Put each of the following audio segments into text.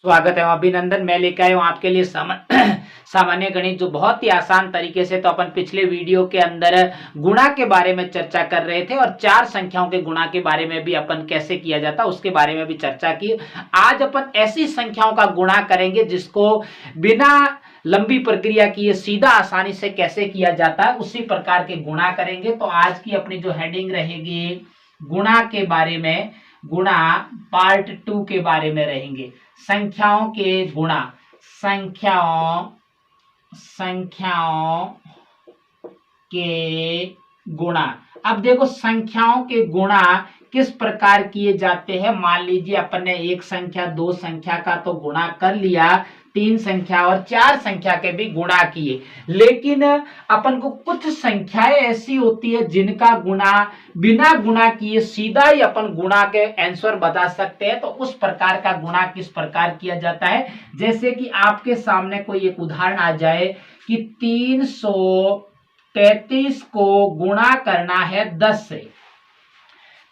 स्वागत है, अभिनंदन। मैं लेकर आया हूँ आपके लिए सामान्य गणित, जो बहुत ही आसान तरीके से। तो अपन पिछले वीडियो के अंदर गुणा के बारे में चर्चा कर रहे थे और चार संख्याओं के गुणा के बारे में भी अपन कैसे किया जाता उसके बारे में भी चर्चा की। आज अपन ऐसी संख्याओं का गुणा करेंगे जिसको बिना लंबी प्रक्रिया किए सीधा आसानी से कैसे किया जाता है, उसी प्रकार के गुणा करेंगे। तो आज की अपनी जो हेडिंग रहेगी गुणा के बारे में, गुणा पार्ट 2 के बारे में रहेंगे। संख्याओं के गुणा, संख्याओं के गुणा। अब देखो संख्याओं के गुणा किस प्रकार किए जाते हैं। मान लीजिए अपन ने एक संख्या, दो संख्या का तो गुणा कर लिया, तीन संख्या और चार संख्या के भी गुणा किए, लेकिन अपन को कुछ संख्याएं ऐसी होती है जिनका गुणा बिना गुणा किए सीधा ही अपन गुणा के आंसर बता सकते हैं। तो उस प्रकार का गुणा किस प्रकार किया जाता है। जैसे कि आपके सामने कोई एक उदाहरण आ जाए कि 333 को गुणा करना है 10 से,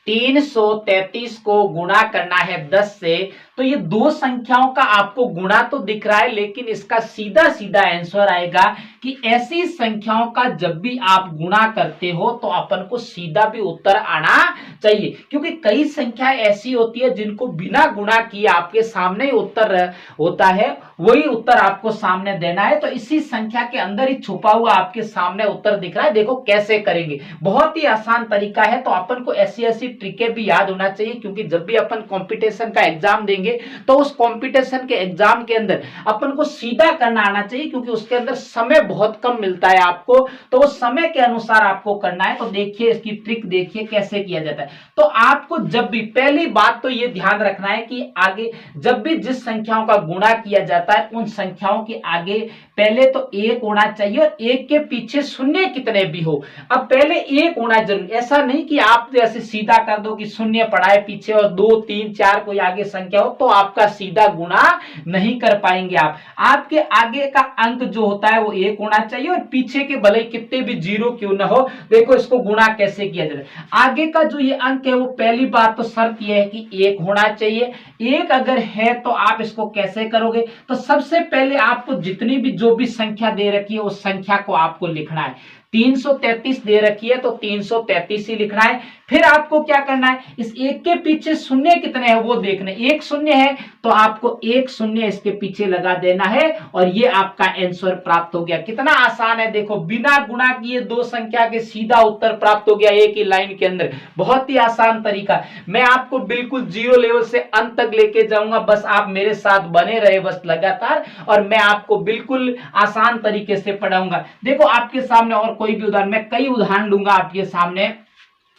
333 को गुणा करना है 10 से। तो ये दो संख्याओं का आपको गुणा तो दिख रहा है, लेकिन इसका सीधा सीधा आंसर आएगा कि ऐसी संख्याओं का जब भी आप गुणा करते हो तो अपन को सीधा भी उत्तर आना चाहिए, क्योंकि कई संख्याएं ऐसी होती है जिनको बिना गुणा किए आपके सामने ही उत्तर होता है, वही उत्तर आपको सामने देना है। तो इसी संख्या के अंदर ही छुपा हुआ आपके सामने उत्तर दिख रहा है। देखो कैसे करेंगे, बहुत ही आसान तरीका है। तो अपन को ऐसी ऐसी ट्रिकें भी याद होना चाहिए, क्योंकि जब भी अपन कंपटीशन का एग्जाम देंगे तो उस कंपटीशन के एग्जाम के अंदर अपन को सीधा करना आना चाहिए, क्योंकि उसके अंदर समय बहुत कम मिलता है आपको, तो उस समय के अनुसार आपको करना है। तो देखिए इसकी ट्रिक, देखिए कैसे किया जाता है। तो आपको जब भी, पहली बात तो ये ध्यान रखना है कि आगे जब भी जिस संख्याओं का गुणा किया जाता है उन संख्याओं के आगे पहले तो एक होना चाहिए और एक के पीछे शून्य कितने भी हो। अब पहले एक होना जरूरी, ऐसा नहीं कि आप जैसे सीधा कर दो कि शून्य पड़ा है पीछे और 2 3 4 कोई आगे संख्या हो, तो आपका सीधा गुणा नहीं कर पाएंगे। आपके आगे का अंक जो होता है वो एक होना चाहिए और पीछे के भले कितने भी जीरो क्यों ना हो। देखो इसको गुणा कैसे किया जाता है। आगे का जो ये अंक है वो पहली बात तो शर्त ये है कि एक होना चाहिए। एक अगर है तो आप इसको कैसे करोगे, तो सबसे पहले आपको जितनी भी जो भी संख्या दे रखी है उस संख्या को आपको लिखना है। 333 दे रखी है तो 333 ही लिखना है। फिर आपको क्या करना है, इस एक के पीछे शून्य कितने हैं वो देखना है। एक शून्य है तो आपको एक शून्य इसके पीछे लगा देना है और ये आपका आंसर प्राप्त हो गया। कितना आसान है, देखो बिना गुणा किए दो संख्या के सीधा उत्तर प्राप्त हो गया एक ही लाइन के अंदर। बहुत ही आसान तरीका। मैं आपको बिल्कुल जीरो लेवल से अंत तक लेके जाऊंगा, बस आप मेरे साथ बने रहे बस लगातार, और मैं आपको बिल्कुल आसान तरीके से पढ़ाऊंगा। देखो आपके सामने और कोई भी उदाहरण, मैं कई उदाहरण लूंगा आपके सामने,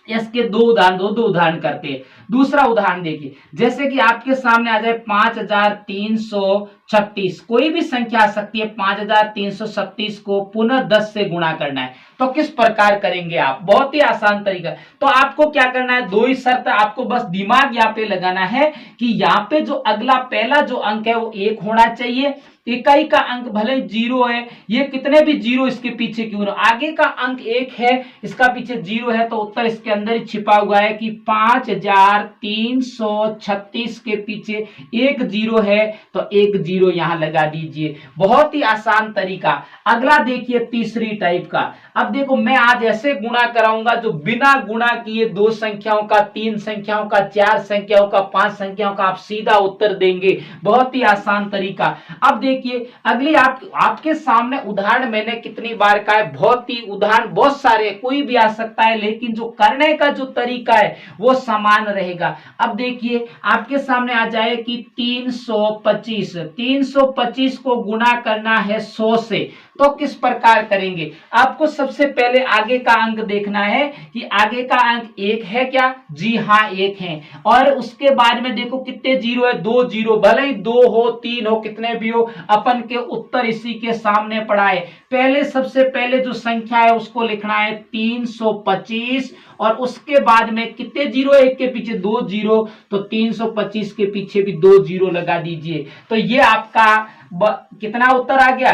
इसके दो उदाहरण करते हैं। दूसरा उदाहरण देखिए, जैसे कि आपके सामने आ जाए 5336, कोई भी संख्या आ सकती है। 5336 को पुनः 10 से गुणा करना है, तो किस प्रकार करेंगे आप, बहुत ही आसान तरीका। तो आपको क्या करना है, दो ही शर्त आपको बस दिमाग यहाँ पे लगाना है कि यहाँ पे जो अगला पहला जो अंक है वो एक होना चाहिए। इकाई का अंक भले जीरो है, ये कितने भी जीरो इसके पीछे क्यों ना, आगे का अंक एक है इसका पीछे जीरो है, तो उत्तर इसके अंदर ही छिपा हुआ है कि 5336 के पीछे एक जीरो है, तो एक जीरो यहां लगा दीजिए। बहुत ही आसान तरीका। अगला देखिए तीसरी टाइप का। अब देखो मैं आज ऐसे गुणा कराऊंगा जो बिना गुणा किए दो संख्याओं का, तीन संख्याओं का, चार संख्याओं का, पांच संख्याओं का आप सीधा उत्तर देंगे। बहुत ही आसान तरीका। अब देखिए अगली आपके सामने उदाहरण मैंने कितनी बार कहा है, बहुत ही उदाहरण बहुत सारे, कोई भी आ सकता है, लेकिन जो करने का जो तरीका है वो समान रहेगा। अब देखिए आपके सामने आ जाए कि 325 को गुणा करना है 100 से, तो किस प्रकार करेंगे। आपको सबसे पहले आगे का अंक देखना है कि आगे का अंक एक है क्या, जी हाँ एक है, और उसके बाद में देखो कितने जीरो है, दो जीरो, भले ही दो हो तीन हो कितने भी हो, अपन के उत्तर इसी के सामने पड़ा है। पहले सबसे पहले जो संख्या है उसको लिखना है 325, और उसके बाद में कितने जीरो, एक के पीछे दो जीरो, तो 325 के पीछे भी दो जीरो लगा दीजिए। तो ये आपका कितना उत्तर आ गया,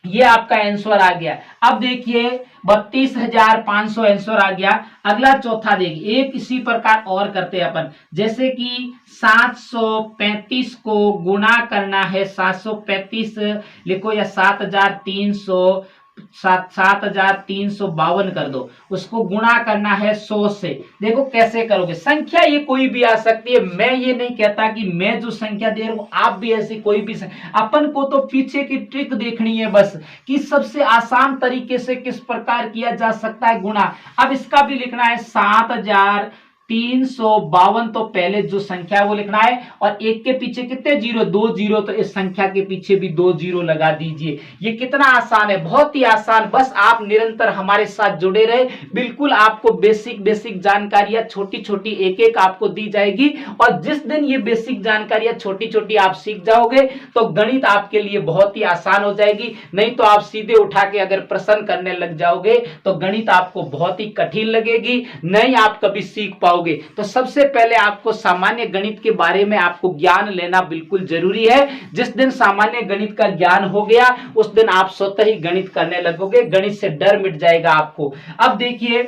ये आपका आंसर आ गया। अब देखिए 32,500 आंसर आ गया। अगला चौथा देखिए, एक इसी प्रकार और करते हैं अपन, जैसे कि 735 को गुना करना है, 735 लिखो या 7,352 कर दो, उसको गुणा करना है 100 से। देखो कैसे करोगे, संख्या ये कोई भी आ सकती है, मैं ये नहीं कहता कि मैं जो संख्या दे रहा हूं आप भी ऐसी कोई भी अपन को तो पीछे की ट्रिक देखनी है बस, कि सबसे आसान तरीके से किस प्रकार किया जा सकता है गुणा। अब इसका भी लिखना है 7,352, तो पहले जो संख्या है वो लिखना है, और एक के पीछे कितने जीरो, 2 जीरो, तो इस संख्या के पीछे भी 2 जीरो लगा दीजिए। ये कितना आसान है, बहुत ही आसान। बस आप निरंतर हमारे साथ जुड़े रहे, बिल्कुल आपको बेसिक बेसिक जानकारियां छोटी छोटी एक एक आपको दी जाएगी, और जिस दिन ये बेसिक जानकारियां छोटी छोटी आप सीख जाओगे तो गणित आपके लिए बहुत ही आसान हो जाएगी। नहीं तो आप सीधे उठा के अगर प्रश्न करने लग जाओगे तो गणित आपको बहुत ही कठिन लगेगी, नहीं आप कभी सीख पाओगे। तो सबसे पहले आपको सामान्य गणित के बारे में आपको ज्ञान लेना बिल्कुल जरूरी है। जिस दिन सामान्य गणित का ज्ञान हो गया उस दिन आप स्वतः ही गणित करने लगोगे, गणित से डर मिट जाएगा आपको। अब देखिए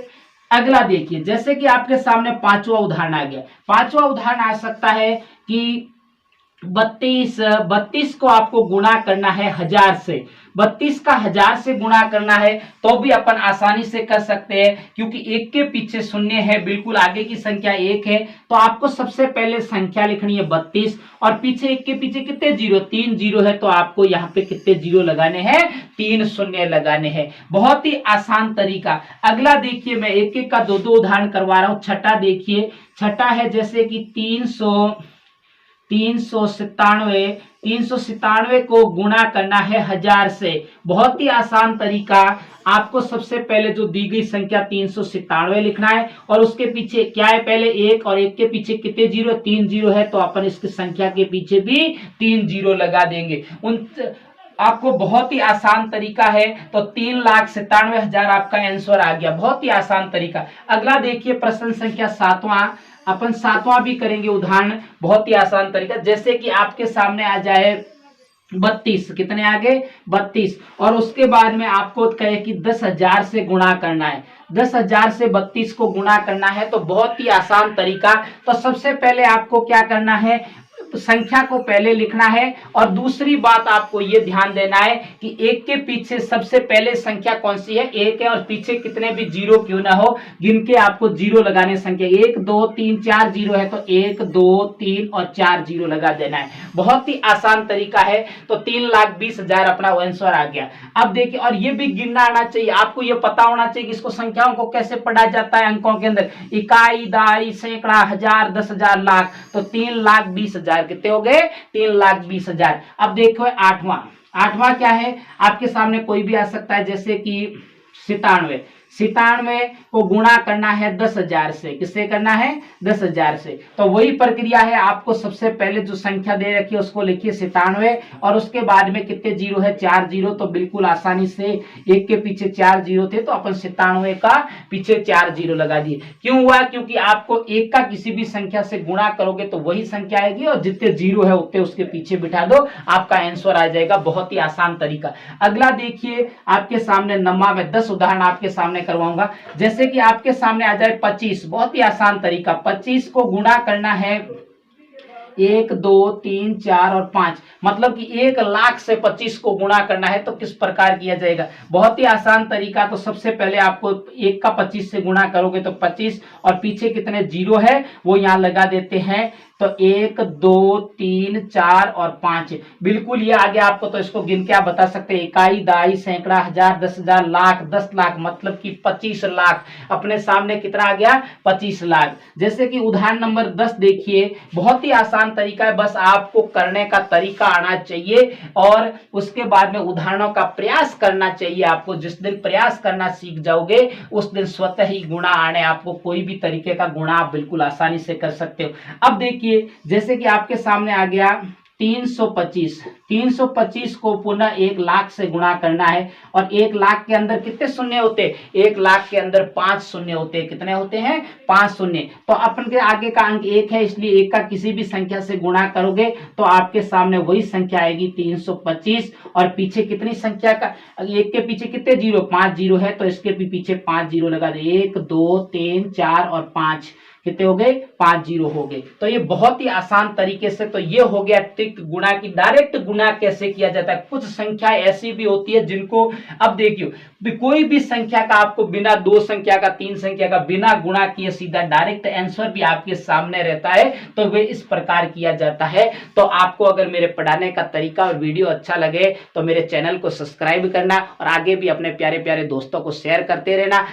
अगला, देखिए जैसे कि आपके सामने पांचवा उदाहरण आ गया। पांचवा उदाहरण आ सकता है कि 32 को आपको गुणा करना है 1000 से। 32 का 1000 से गुणा करना है तो भी अपन आसानी से कर सकते हैं, क्योंकि एक के पीछे शून्य है, बिल्कुल आगे की संख्या एक है। तो आपको सबसे पहले संख्या लिखनी है 32, और पीछे एक के पीछे कितने जीरो, 3 जीरो है, तो आपको यहाँ पे कितने जीरो लगाने हैं, 3 शून्य लगाने हैं। बहुत ही आसान तरीका। अगला देखिए, मैं एक एक का दो दो उदाहरण करवा रहा हूं। छठा देखिए, छठा है जैसे कि 397 को गुणा करना है 1000 से। बहुत ही आसान तरीका। आपको सबसे पहले जो दी गई संख्या 397 लिखना है, और उसके पीछे क्या है, पहले एक, और एक के पीछे कितने जीरो, 3 जीरो है, तो अपन इसकी संख्या के पीछे भी 3 जीरो लगा देंगे। आपको बहुत ही आसान तरीका है। तो 3,97,000 आपका आंसर आ गया। बहुत ही आसान तरीका। अगला देखिए प्रश्न संख्या 7वां, अपन 7वां भी करेंगे उदाहरण। बहुत ही आसान तरीका, जैसे कि आपके सामने आ जाए 32, कितने आगे 32, और उसके बाद में आपको कहे कि 10,000 से गुणा करना है। 10,000 से 32 को गुणा करना है, तो बहुत ही आसान तरीका। तो सबसे पहले आपको क्या करना है, संख्या को पहले लिखना है, और दूसरी बात आपको यह ध्यान देना है कि एक के पीछे सबसे पहले संख्या कौन सी है, एक है, और पीछे कितने भी जीरो क्यों ना हो, गिन के आपको जीरो लगाने। संख्या 1 2 3 4 जीरो है, तो 1 2 3 और 4 जीरो लगा देना है। बहुत ही आसान तरीका है। तो 3,20,000 अपना आंसर आ गया। अब देखिए, और ये भी गिनना आना चाहिए आपको, ये पता होना चाहिए कि इसको संख्याओं को कैसे पढ़ा जाता है अंकों के अंदर, इकाई, दहाई, सैकड़ा, हजार, 10,000, लाख। तो 3,20,000 कितने हो गए, 3,20,000। अब देखो आठवां, आठवां क्या है, आपके सामने कोई भी आ सकता है, जैसे कि 97। 97 को गुणा करना है 10,000 से। किससे करना है, 10,000 से। तो वही प्रक्रिया है, आपको सबसे पहले जो संख्या दे रखी है उसको लिखिए 97, और उसके बाद में कितने जीरो है, 4 जीरो। तो बिल्कुल आसानी से एक के पीछे 4 जीरो थे, तो अपन 97 का पीछे 4 जीरो लगा दिए। क्यों हुआ, क्योंकि आपको एक का किसी भी संख्या से गुणा करोगे तो वही संख्या आएगी, और जितने जीरो है उतने उसके पीछे बिठा दो, आपका आंसर आ जाएगा। बहुत ही आसान तरीका। अगला देखिए आपके सामने 9वां में 10 उदाहरण आपके सामने करवाऊंगा। जैसे कि आपके सामने आ जाए 25, बहुत ही आसान तरीका। 25 को गुणा करना है 1 2 3 4 और 5, मतलब कि 1,00,000 से 25 को गुणा करना है। तो किस प्रकार किया जाएगा, बहुत ही आसान तरीका। तो सबसे पहले आपको 1 का 25 से गुणा करोगे तो 25, और पीछे कितने जीरो है वो यहाँ लगा देते हैं। तो 1 2 3 4 और 5, बिल्कुल ये आ गया आपको। तो इसको गिन के आप बता सकते हैं, इकाई, दहाई, सैकड़ा, हजार, 10,000, लाख, 10 लाख, मतलब कि 25 लाख। अपने सामने कितना आ गया, 25 लाख। जैसे कि उदाहरण नंबर 10 देखिए, बहुत ही आसान तरीका है, बस आपको करने का तरीका आना चाहिए, और उसके बाद में उदाहरणों का प्रयास करना चाहिए आपको। जिस दिन प्रयास करना सीख जाओगे उस दिन स्वतः ही गुणा आने, आपको कोई भी तरीके का गुणा आप बिल्कुल आसानी से कर सकते हो। अब देखिए, जैसे कि आपके सामने आ गया 325। 325 को पुनः 1 लाख से गुणा करना है और 1 लाख के अंदर कितने शून्य होते हैं? 1 लाख के अंदर 5 शून्य होते हैं। कितने होते हैं? 5 शून्य। तो अपन के आगे का अंक 1 है, इसलिए 1 का किसी भी संख्या से गुणा करोगे तो आपके सामने वही संख्या आएगी 325। और पीछे कितनी संख्या का, 1 के पीछे कितने जीरो? 5 जीरो है, तो इसके भी पीछे 5 जीरो लगा दे। 1 2 3 4 और 5, कितने हो गए? 5 जीरो हो गए। तो ये बहुत ही आसान तरीके से, तो ये हो गया ट्रिक गुणा की। डायरेक्ट गुणा कैसे किया जाता है। कुछ संख्या ऐसी भी होती है जिनको, अब देखियो, कोई भी संख्या का आपको बिना 2 संख्या का, 3 संख्या का बिना गुणा किए सीधा डायरेक्ट आंसर भी आपके सामने रहता है, तो वे इस प्रकार किया जाता है। तो आपको अगर मेरे पढ़ाने का तरीका और वीडियो अच्छा लगे तो मेरे चैनल को सब्सक्राइब करना और आगे भी अपने प्यारे प्यारे दोस्तों को शेयर करते रहना।